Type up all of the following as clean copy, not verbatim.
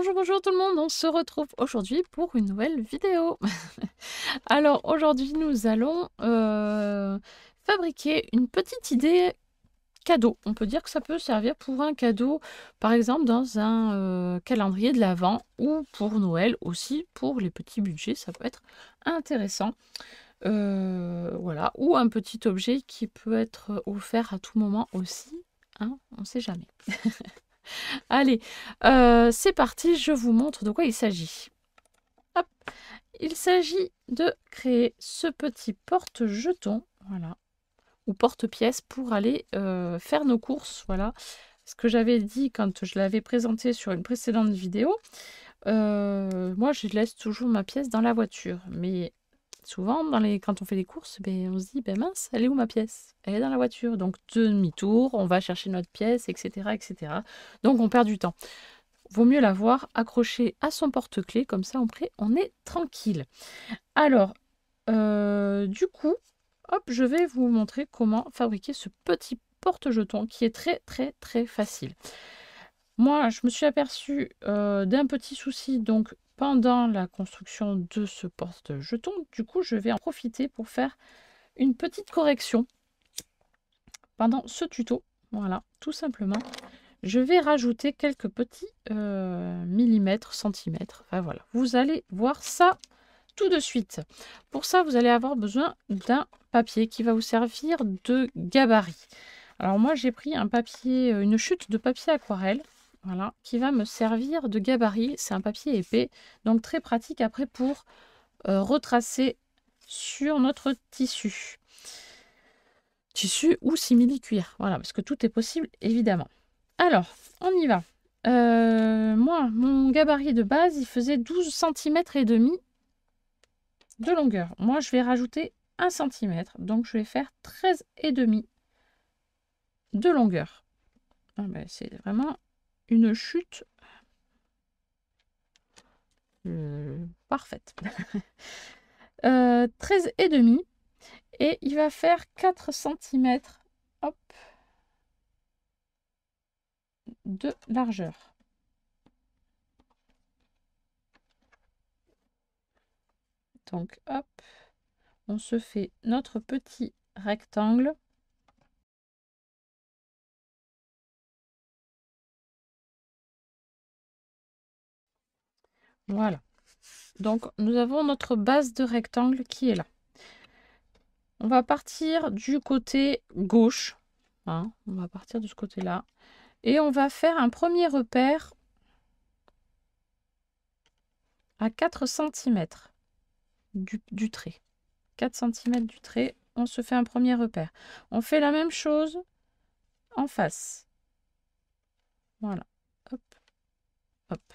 Bonjour, bonjour tout le monde, on se retrouve aujourd'hui pour une nouvelle vidéo. Alors aujourd'hui nous allons fabriquer une petite idée cadeau. On peut dire que ça peut servir pour un cadeau, par exemple dans un calendrier de l'Avent ou pour Noël aussi, pour les petits budgets, ça peut être intéressant. Voilà, ou un petit objet qui peut être offert à tout moment aussi, hein, on ne sait jamais. Allez, c'est parti, je vous montre de quoi il s'agit. Hop. Il s'agit de créer ce petit porte-jeton, voilà, ou porte-pièce pour aller faire nos courses, voilà. Ce que j'avais dit quand je l'avais présenté sur une précédente vidéo, moi je laisse toujours ma pièce dans la voiture, mais souvent quand on fait des courses, on se dit mince, elle est où ma pièce? Elle est dans la voiture, donc demi-tour, on va chercher notre pièce, etc., etc. Donc on perd du temps. Vaut mieux l'avoir accrochée à son porte-clés, comme ça après on est tranquille. Alors, du coup, hop, je vais vous montrer comment fabriquer ce petit porte-jeton qui est très très très facile. Moi, je me suis aperçue d'un petit souci donc pendant la construction de ce porte-jeton. Du coup, je vais en profiter pour faire une petite correction pendant ce tuto. Voilà, tout simplement. Je vais rajouter quelques petits millimètres, centimètres. Enfin voilà, vous allez voir ça tout de suite. Pour ça, vous allez avoir besoin d'un papier qui va vous servir de gabarit. Alors moi, j'ai pris un papier, une chute de papier aquarelle, voilà, qui va me servir de gabarit. C'est un papier épais, donc très pratique après pour retracer sur notre tissu. Tissu ou simili-cuir, voilà, parce que tout est possible, évidemment. Alors, on y va. Moi, mon gabarit de base, il faisait 12 cm et demi de longueur. Moi, je vais rajouter 1 cm, donc je vais faire 13 et demi de longueur. C'est vraiment une chute parfaite. 13 et demi, et il va faire 4 cm, hop, de largeur. Donc, hop, on se fait notre petit rectangle. Voilà. Donc, nous avons notre base de rectangle qui est là. On va partir du côté gauche. Hein, on va partir de ce côté-là. Et on va faire un premier repère à 4 cm du trait. 4 cm du trait, on se fait un premier repère. On fait la même chose en face. Voilà. Hop, hop.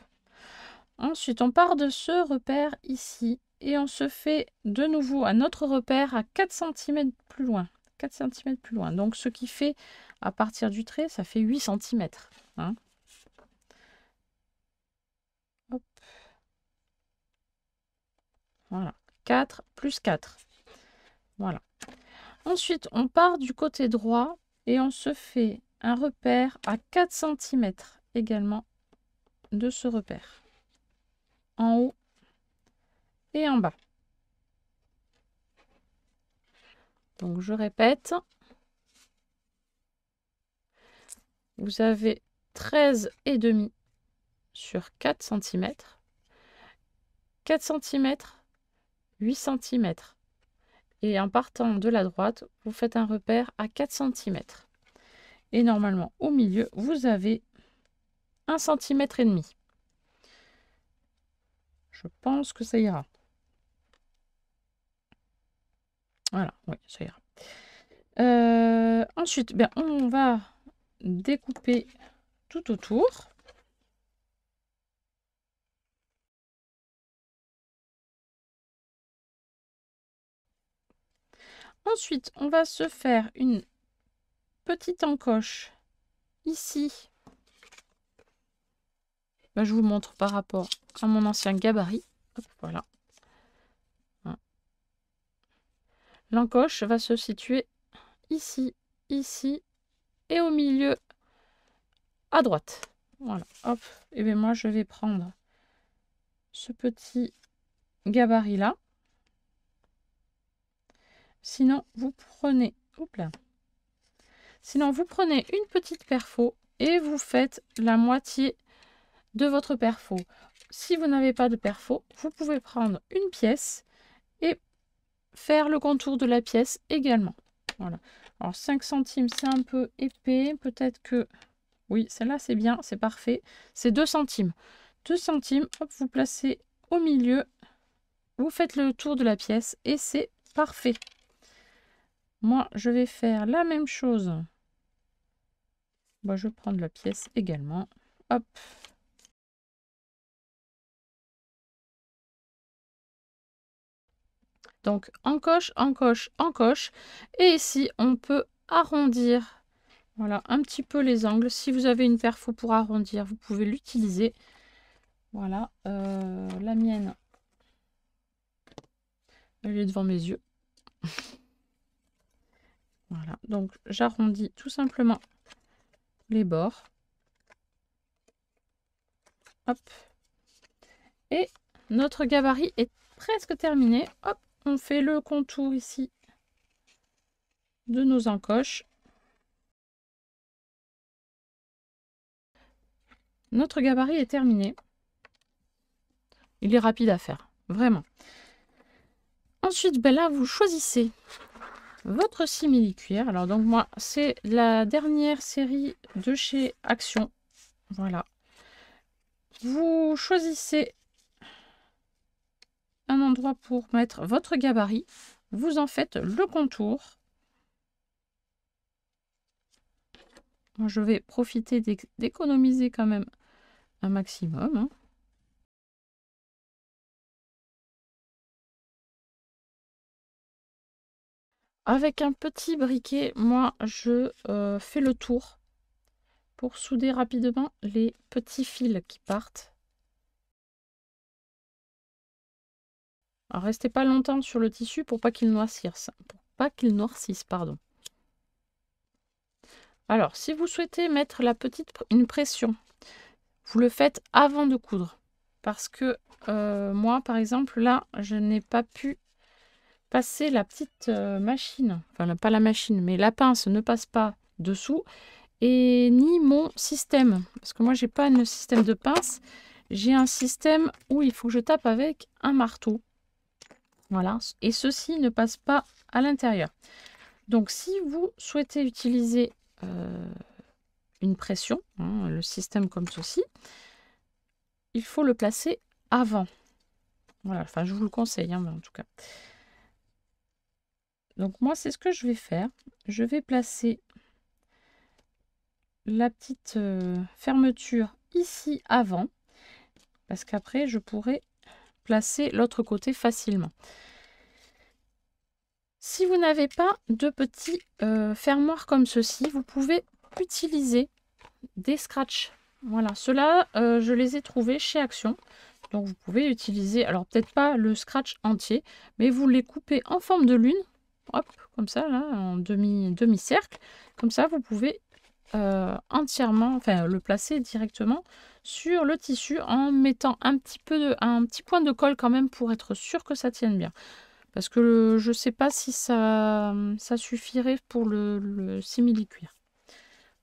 Ensuite, on part de ce repère ici et on se fait de nouveau un autre repère à 4 cm plus loin. 4 cm plus loin. Donc, ce qui fait, à partir du trait, ça fait 8 cm. Hein. Hop. Voilà. 4 plus 4. Voilà. Ensuite, on part du côté droit et on se fait un repère à 4 cm également de ce repère. En haut et en bas. Donc, je répète. Vous avez 13 et demi sur 4 cm. 4 cm, 8 cm. Et en partant de la droite, vous faites un repère à 4 cm. Et normalement, au milieu, vous avez 1 cm et demi. Je pense que ça ira. Voilà, oui, ça ira. Ensuite, on va découper tout autour. Ensuite, on va se faire une petite encoche ici. Je vous montre par rapport à mon ancien gabarit. Hop, voilà. L'encoche va se situer ici, ici et au milieu à droite. Voilà, hop. Et bien moi je vais prendre ce petit gabarit-là. Sinon, vous prenez... Oups là. Sinon, vous prenez une petite perfo et vous faites la moitié de votre perfo. Si vous n'avez pas de perfo, vous pouvez prendre une pièce et faire le contour de la pièce également. Voilà. Alors 5 centimes, c'est un peu épais. Peut-être que... Oui, celle-là, c'est bien, c'est parfait. C'est 2 centimes. 2 centimes, hop, vous placez au milieu. Vous faites le tour de la pièce et c'est parfait. Moi, je vais faire la même chose. Bon, je vais prendre la pièce également. Hop. Donc, encoche, encoche, encoche. Et ici, on peut arrondir. Voilà, un petit peu les angles. Si vous avez une perfo pour arrondir, vous pouvez l'utiliser. Voilà, la mienne, elle est devant mes yeux. Voilà, donc j'arrondis tout simplement les bords. Hop. Et notre gabarit est presque terminé. Hop, on fait le contour ici de nos encoches. Notre gabarit est terminé. Il est rapide à faire, vraiment. Ensuite, ben là, vous choisissez votre simili-cuir. Alors, donc, moi, c'est la dernière série de chez Action. Voilà. Vous choisissez un endroit pour mettre votre gabarit. Vous en faites le contour. Moi, je vais profiter d'économiser quand même un maximum. Hein. Avec un petit briquet, moi, je fais le tour pour souder rapidement les petits fils qui partent. Alors, restez pas longtemps sur le tissu pour pas qu'il noircisse. Pardon. Alors, si vous souhaitez mettre une pression, vous le faites avant de coudre. Parce que moi, par exemple, là, je n'ai pas pu passer la petite machine. Enfin, pas la machine, mais la pince ne passe pas dessous. Et ni mon système. Parce que moi, j'ai pas un système de pince. J'ai un système où il faut que je tape avec un marteau. Voilà. Et ceci ne passe pas à l'intérieur. Donc, si vous souhaitez utiliser une pression, hein, le système comme ceci, il faut le placer avant. Voilà. Enfin, je vous le conseille, hein, en tout cas. Donc, moi, c'est ce que je vais faire. Je vais placer la petite fermeture ici avant. Parce qu'après, je pourrai placer l'autre côté facilement. Si vous n'avez pas de petits fermoirs comme ceci, vous pouvez utiliser des scratchs. Voilà, ceux-là, je les ai trouvés chez Action. Donc vous pouvez utiliser, alors peut-être pas le scratch entier, mais vous les coupez en forme de lune. Hop, comme ça, là, en demi-cercle. Comme ça, vous pouvez entièrement, enfin le placer directement sur le tissu en mettant un petit point de colle quand même pour être sûr que ça tienne bien. Parce que je ne sais pas si ça suffirait pour le simili-cuir.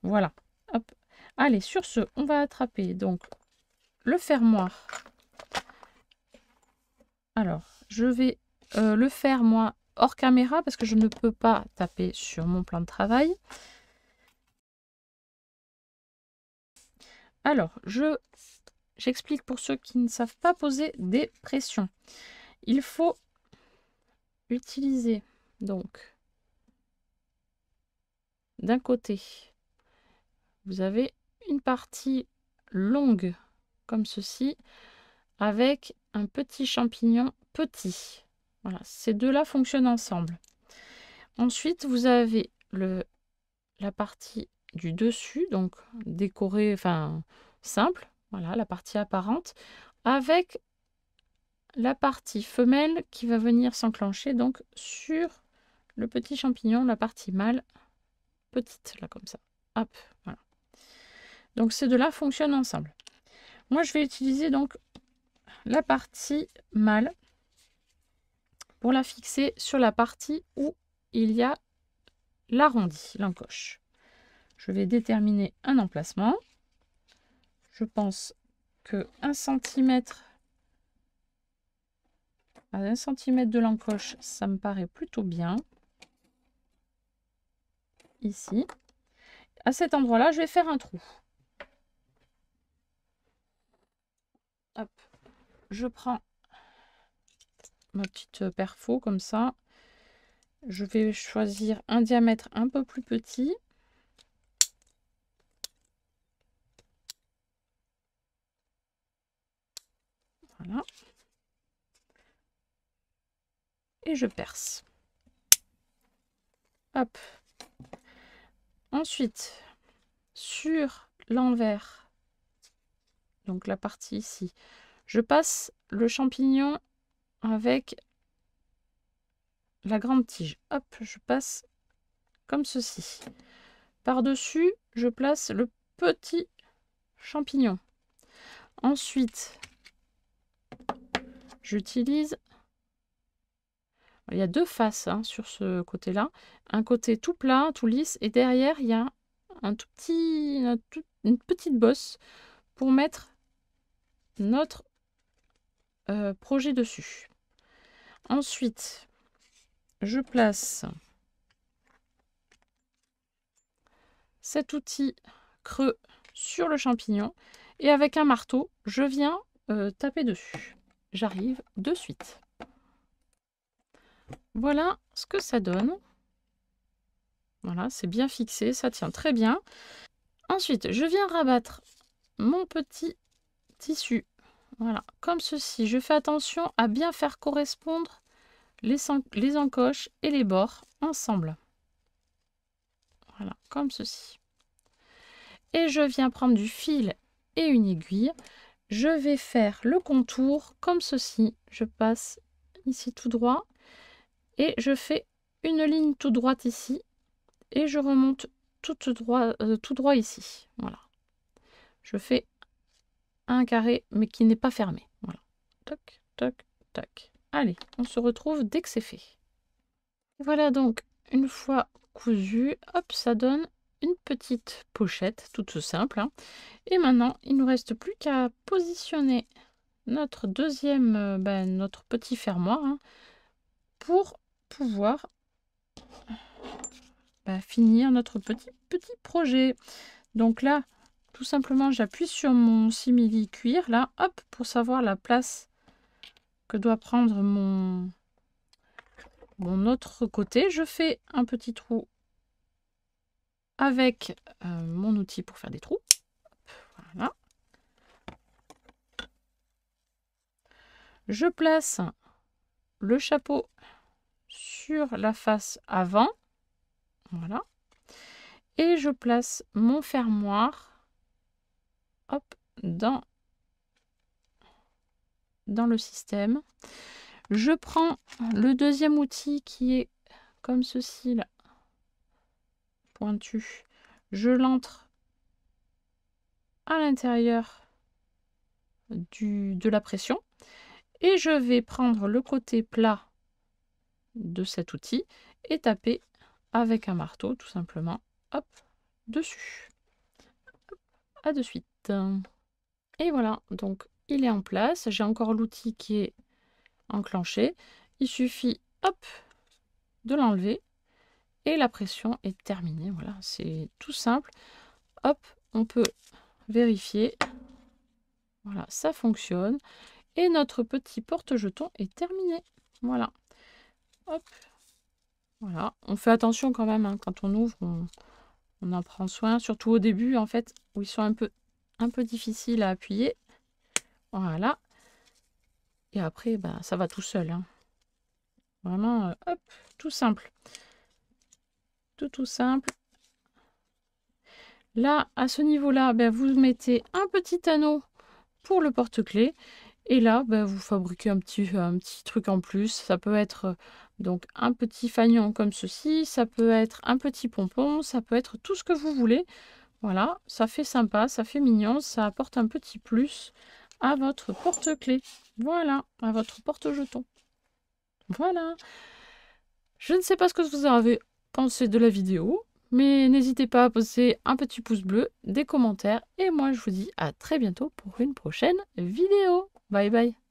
Voilà. Hop. Allez, sur ce, on va attraper donc le fermoir. Alors, je vais le faire moi hors caméra parce que je ne peux pas taper sur mon plan de travail. Alors, j'explique pour ceux qui ne savent pas poser des pressions. Il faut utiliser donc d'un côté, vous avez une partie longue comme ceci avec un petit champignon petit. Voilà, ces deux-là fonctionnent ensemble. Ensuite, vous avez la partie du dessus, donc décorée, enfin simple, voilà, la partie apparente, avec la partie femelle qui va venir s'enclencher donc sur le petit champignon, la partie mâle, petite, là comme ça. Hop, voilà. Donc ces deux-là fonctionnent ensemble. Moi, je vais utiliser donc la partie mâle pour la fixer sur la partie où il y a l'arrondi, l'encoche. Je vais déterminer un emplacement. Je pense que 1 cm à 1 cm de l'encoche, ça me paraît plutôt bien. Ici. À cet endroit-là, je vais faire un trou. Hop. Je prends ma petite perfo comme ça. Je vais choisir un diamètre un peu plus petit. Voilà. Et je perce. Hop. Ensuite, sur l'envers, donc la partie ici, je passe le champignon avec la grande tige. Hop, je passe comme ceci. Par-dessus, je place le petit champignon. Ensuite, j'utilise... Il y a deux faces hein, sur ce côté-là. Un côté tout plat, tout lisse, et derrière, il y a une petite bosse pour mettre notre projet dessus. Ensuite, je place cet outil creux sur le champignon et avec un marteau, je viens taper dessus. J'arrive de suite. Voilà ce que ça donne. Voilà, c'est bien fixé, ça tient très bien. Ensuite, je viens rabattre mon petit tissu. Voilà, comme ceci. Je fais attention à bien faire correspondre les encoches et les bords ensemble. Voilà, comme ceci. Et je viens prendre du fil et une aiguille. Je vais faire le contour comme ceci. Je passe ici tout droit et je fais une ligne tout droite ici et je remonte tout droit ici. Voilà. Je fais un carré mais qui n'est pas fermé. Voilà. Toc, toc, toc. Allez, on se retrouve dès que c'est fait. Voilà donc une fois cousu, hop, ça donne une petite pochette toute simple. Hein. Et maintenant, il ne nous reste plus qu'à positionner notre deuxième, notre petit fermoir hein, pour pouvoir finir notre petit projet. Donc là, tout simplement, j'appuie sur mon simili cuir là, hop, pour savoir la place que doit prendre mon autre côté. Je fais un petit trou avec mon outil pour faire des trous. Voilà. Je place le chapeau sur la face avant. Voilà. Et je place mon fermoir hop, dans le système. Je prends le deuxième outil qui est comme ceci là, pointu. Je l'entre à l'intérieur de la pression et je vais prendre le côté plat de cet outil et taper avec un marteau tout simplement hop dessus. Hop, à de suite. Et voilà, donc il est en place. J'ai encore l'outil qui est enclenché. Il suffit hop de l'enlever et la pression est terminée. Voilà, c'est tout simple. Hop, on peut vérifier. Voilà, ça fonctionne. Et notre petit porte-jeton est terminé. Voilà. Hop. Voilà. On fait attention quand même, hein, quand on ouvre, on en prend soin. Surtout au début, en fait, où ils sont un peu difficiles à appuyer. Voilà. Et après, ça va tout seul. Hein. Vraiment, hop, tout simple. Tout simple. Là, à ce niveau-là, vous mettez un petit anneau pour le porte-clés. Et là, vous fabriquez un petit truc en plus. Ça peut être donc un petit fanion comme ceci. Ça peut être un petit pompon. Ça peut être tout ce que vous voulez. Voilà, ça fait sympa, ça fait mignon. Ça apporte un petit plus à votre porte-clés. Voilà, à votre porte-jeton. Voilà. Je ne sais pas ce que vous avez pensé de la vidéo, mais n'hésitez pas à poser un petit pouce bleu, des commentaires, et moi je vous dis à très bientôt pour une prochaine vidéo. Bye bye.